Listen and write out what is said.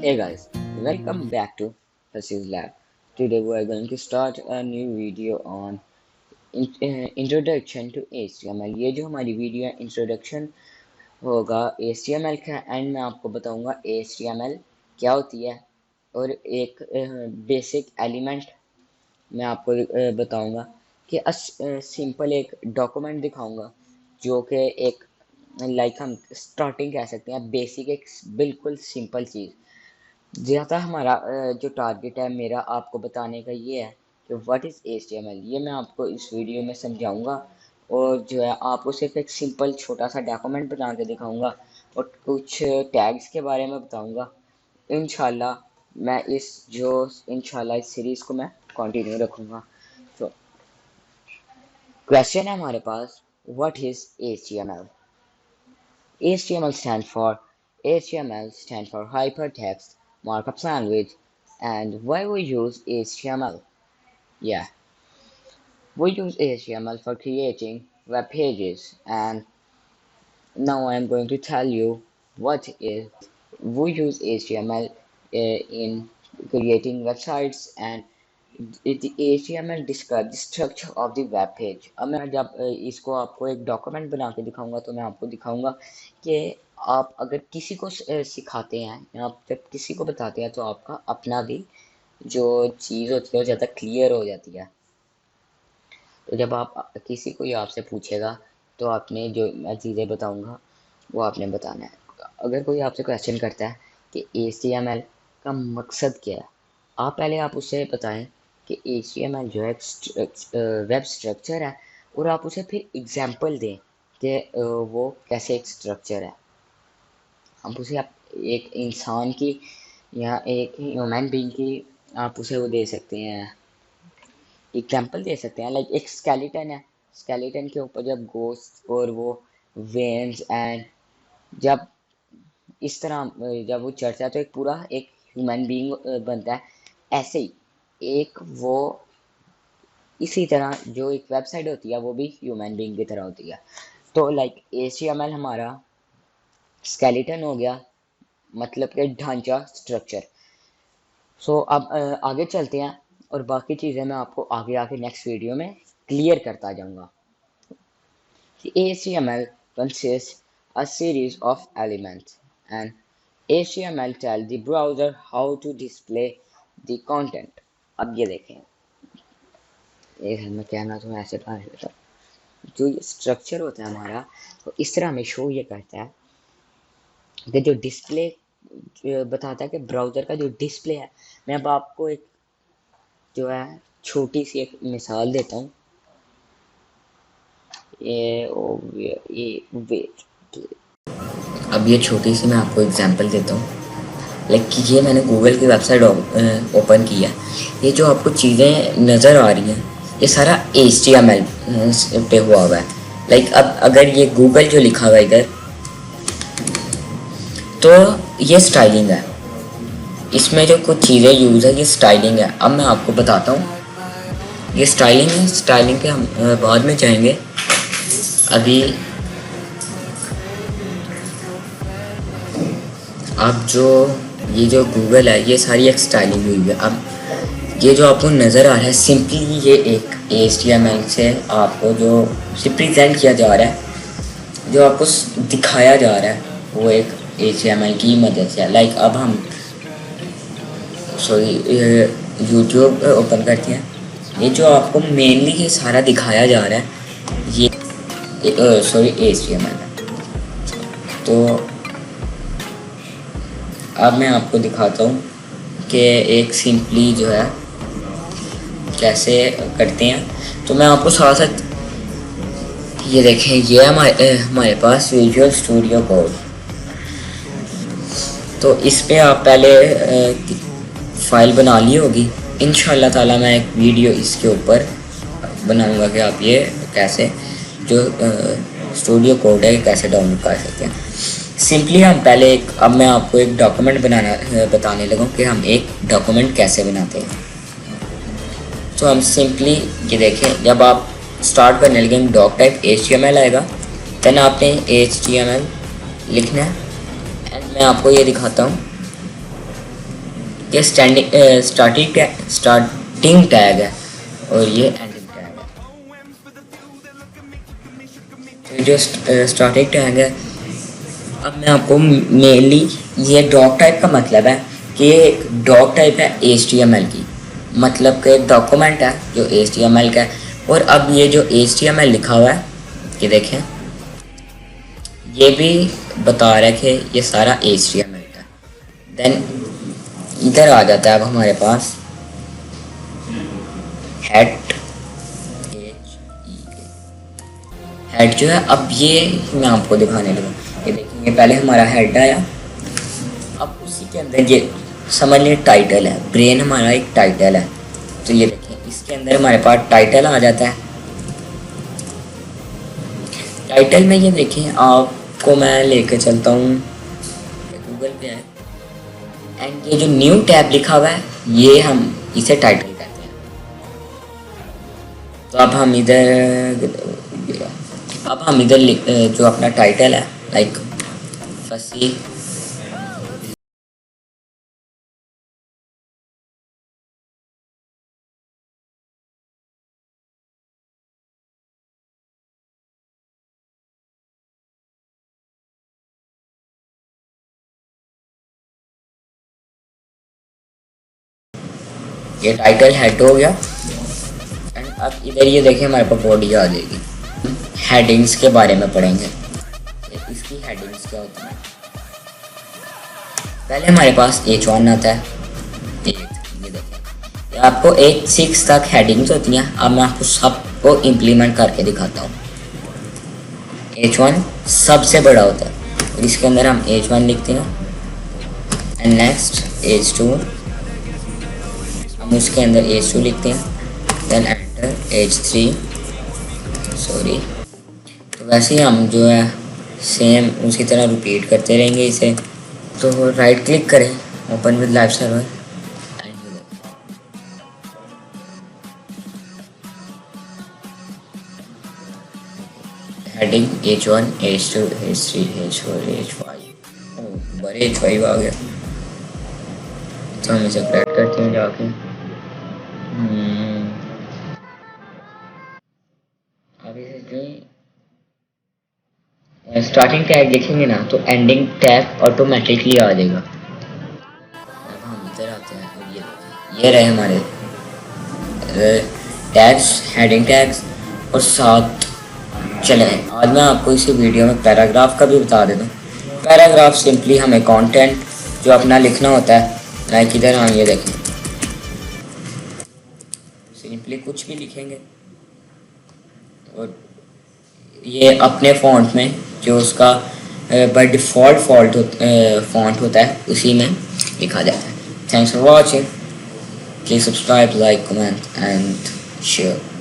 Hey guys, welcome back to Hasi's Lab. Today we are going to start a new video on introduction to HTML. ये जो हमारी video है introduction होगा HTML का and मैं आपको बताऊंगा HTML क्या होती है और एक बेसिक एलिमेंट मैं आपको बताऊंगा कि सिंपल एक डॉक्यूमेंट दिखाऊंगा जो कि एक हम स्टार्टिंग कह सकते हैं बेसिक एक बिल्कुल सिंपल चीज़। ज़्यादा हमारा जो टारगेट है मेरा आपको बताने का ये है कि व्हाट इज़ HTML। ये मैं आपको इस वीडियो में समझाऊंगा और जो है आपको सिर्फ एक सिंपल छोटा सा डॉक्यूमेंट बना के दिखाऊंगा और कुछ टैग्स के बारे में बताऊंगा। इंशाल्लाह मैं इस सीरीज़ को मैं कंटिन्यू रखूँगा। तो क्वेश्चन है हमारे पास, what is HTML? HTML stands for Hypertext Markup Language. And why we use HTML? Yeah, we use HTML for creating web pages, and now I am going to tell you what is. We use HTML in creating websites, and the HTML describes the structure of the web page. अब मैं जब इसको आपको एक document बना के दिखाऊंगा तो मैं आपको दिखाऊंगा कि आप अगर किसी को सिखाते हैं या आप जब किसी को बताते हैं तो आपका अपना भी जो चीज़ होती है वो ज़्यादा क्लियर हो जाती है। तो जब आप किसी कोई आपसे पूछेगा तो आपने जो मैं चीज़ें बताऊंगा वो आपने बताना है। अगर कोई आपसे क्वेश्चन करता है कि HTML का मकसद क्या है, आप उससे बताएं कि HTML जो है वेब स्ट्रक्चर है और आप उसे फिर एग्जांपल दें कि वो कैसे एक स्ट्रक्चर है। आप उसे एक इंसान की या एक ह्यूमन बीइंग की आप उसे वो दे सकते हैं, एग्जांपल दे सकते हैं। लाइक एक स्केलेटन है, स्केलेटन के ऊपर जब गोश्त और वो वेन्स एंड जब इस तरह जब वो चढ़ता है तो एक पूरा एक ह्यूमन बीइंग बनता है। ऐसे ही एक वो इसी तरह जो एक वेबसाइट होती है वो भी ह्यूमन बीइंग की तरह होती है। तो लाइक HTML हमारा स्केलेटन हो गया, मतलब कि ढांचा, स्ट्रक्चर। सो अब आगे चलते हैं और बाकी चीज़ें मैं आपको आगे आगे नेक्स्ट वीडियो में क्लियर करता जाऊंगा। HTML consists a series of elements, and HTML tells the browser how to display the content. अब ये देखें, एक मैं कहना तो मैं ऐसे पढ़ लेता हूँ। जो ये स्ट्रक्चर होता है हमारा तो इस तरह हमें शो ये करता है कि जो डिस्प्ले बताता है कि ब्राउज़र का जो डिस्प्ले है। मैं अब आपको एक जो है छोटी सी एक मिसाल देता हूँ। अब ये छोटी सी मैं आपको एग्जांपल देता हूँ। लाइक ये मैंने गूगल की वेबसाइट ओपन की है। ये जो आपको चीज़ें नज़र आ रही हैं ये सारा HTML पे हुआ हुआ है। लाइक अब अगर ये गूगल जो लिखा हुआ है इधर तो ये स्टाइलिंग है, इसमें जो कुछ चीज़ें यूज़ है ये स्टाइलिंग है। अब मैं आपको बताता हूँ ये स्टाइलिंग है। स्टाइलिंग पे हम बाद में जाएंगे। अभी अब ये जो गूगल है ये सारी एक स्टाइलिंग हुई है। अब ये जो आपको नज़र आ रहा है सिंपली ये एक HTML से आपको जो रिप्रेजेंट किया जा रहा है, जो आपको दिखाया जा रहा है वो एक HTML की मदद से। लाइक अब हम यूट्यूब ओपन करते हैं। ये जो आपको मेनली ये सारा दिखाया जा रहा है ये HTML है। तो अब मैं आपको दिखाता हूँ कि एक सिंपली जो है कैसे करते हैं। तो मैं आपको साथ साथ ये देखें, ये हमारे पास विजुअल स्टूडियो कोड। तो इस पे आप पहले फाइल बना ली होगी। इंशाल्लाह ताला मैं एक वीडियो इसके ऊपर बनाऊंगा कि आप ये कैसे जो स्टूडियो कोड है कैसे डाउनलोड कर सकते हैं। सिंपली हम पहले अब मैं आपको एक डॉक्यूमेंट बताने लगा कि हम एक डॉक्यूमेंट कैसे बनाते हैं। तो हम सिंपली ये देखें, जब आप स्टार्ट करने लगे डॉक टाइप HTML आएगा, देन आपने HTML लिखना है। एंड मैं आपको ये दिखाता हूँ ये स्टार्टिंग टैग है और ये एंडिंग टैग है। तो जो स्टार्टिंग टैग है, अब मैं आपको मेनली ये डॉक टाइप का मतलब है कि ये एक डॉक टाइप है HTML की, मतलब कि एक डॉक्यूमेंट है जो HTML का है। और अब ये जो HTML लिखा हुआ है ये देखें, ये भी बता रहा है कि ये सारा HTML का। देन इधर आ जाता है अब हमारे पास हेड, हेड जो है, अब ये मैं आपको दिखाने लगा। ये देखेंगे पहले हमारा हेड आया, अब उसी के अंदर ये समझ लें टाइटल है, ब्रेन हमारा एक टाइटल है। तो ये देखें इसके अंदर हमारे पास टाइटल आ जाता है। टाइटल में ये देखें, आपको मैं लेकर चलता हूँ, गूगल पे है, एंड ये जो न्यू टैब लिखा हुआ है ये हम इसे टाइटल कहते हैं। तो अब हम इधर जो अपना टाइटल है लाइक फसी, ये टाइटल हेड हो गया। एंड अब इधर ये देखें हमारे पास बॉडी आ जाएगी। हेडिंग्स के बारे में पढ़ेंगे, इसकी हेडिंग्स क्या होती हैं। पहले हमारे पास H1 आता है, ये देखें, आपको 8-6 तक हेडिंग्स होती हैं। अब मैं आपको सबको इम्प्लीमेंट करके दिखाता हूँ। H1 सबसे बड़ा होता है और इसके अंदर हम H1 लिखते हैं, एंड नेक्स्ट H2, हम उसके अंदर H2 लिखते हैं, देन एंटर H3, सॉरी। तो वैसे ही हम जो है सेम उसी तरह रिपीट करते रहेंगे इसे। तो राइट क्लिक करें, open with live server, heading H1, H2, H3, H4, H5, बड़े H5 आ गया। तो हम इसे क्रैक करते हैं जाके। अब इसे जो स्टार्टिंग टैग लिखेंगे ना तो एंडिंग टैग ऑटोमेटिकली आ जाएगा। अब हम इधर आते हैं और ये रहे हमारे टैग्स, हेडिंग टैग्स। और साथ चले आज मैं आपको इसी वीडियो में पैराग्राफ का भी बता देता हूँ। पैराग्राफ सिंपली हमें कंटेंट जो अपना लिखना होता है, लाइक इधर हम ये देखें, सिंपली कुछ भी लिखेंगे और ये अपने फॉन्ट में जो उसका बाय डिफ़ॉल्ट फॉन्ट होता है उसी में लिखा जाता है। Thanks for watching, please subscribe, like, comment and share.